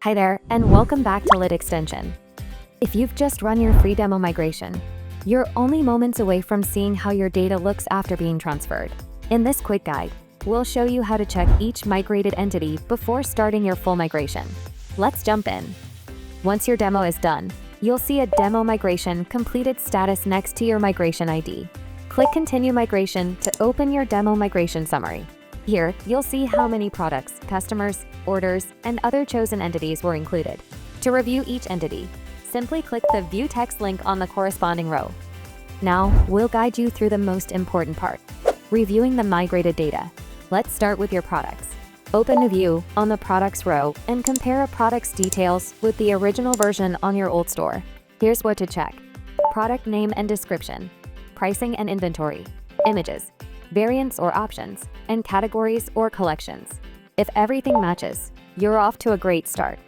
Hi there, and welcome back to Lit Extension. If you've just run your free demo migration, you're only moments away from seeing how your data looks after being transferred. In this quick guide, we'll show you how to check each migrated entity before starting your full migration. Let's jump in. Once your demo is done, you'll see a Demo Migration Completed status next to your migration ID. Click Continue Migration to open your Demo Migration Summary. Here, you'll see how many products, customers, orders, and other chosen entities were included. To review each entity, simply click the View Text link on the corresponding row. Now, we'll guide you through the most important part, reviewing the migrated data. Let's start with your products. Open a view on the Products row and compare a product's details with the original version on your old store. Here's what to check. Product name and description, pricing and inventory, images, variants or options, and categories or collections. If everything matches, you're off to a great start.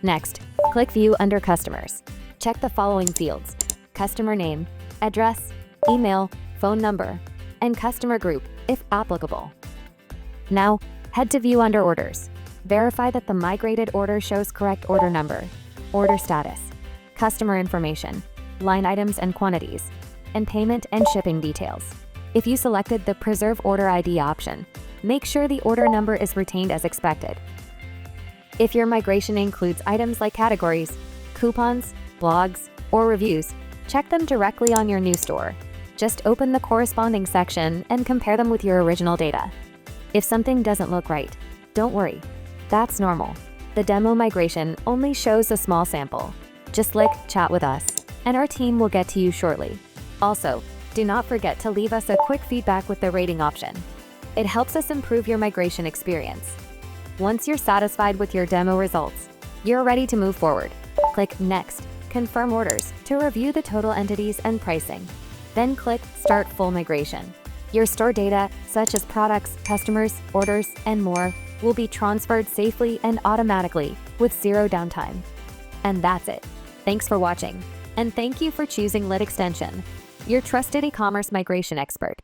Next, click View under Customers. Check the following fields: customer name, address, email, phone number, and customer group, if applicable. Now, head to View under Orders. Verify that the migrated order shows correct order number, order status, customer information, line items and quantities, and payment and shipping details. If you selected the Preserve Order ID option, make sure the order number is retained as expected. If your migration includes items like categories, coupons, blogs, or reviews, check them directly on your new store. Just open the corresponding section and compare them with your original data. If something doesn't look right, don't worry. That's normal. The demo migration only shows a small sample. Just click Chat with us, and our team will get to you shortly. Also, do not forget to leave us a quick feedback with the rating option. It helps us improve your migration experience. Once you're satisfied with your demo results, you're ready to move forward. Click Next, Confirm Orders to review the total entities and pricing. Then click Start Full Migration. Your store data, such as products, customers, orders, and more, will be transferred safely and automatically with zero downtime. And that's it. Thanks for watching, and thank you for choosing Lit Extension, your trusted e-commerce migration expert.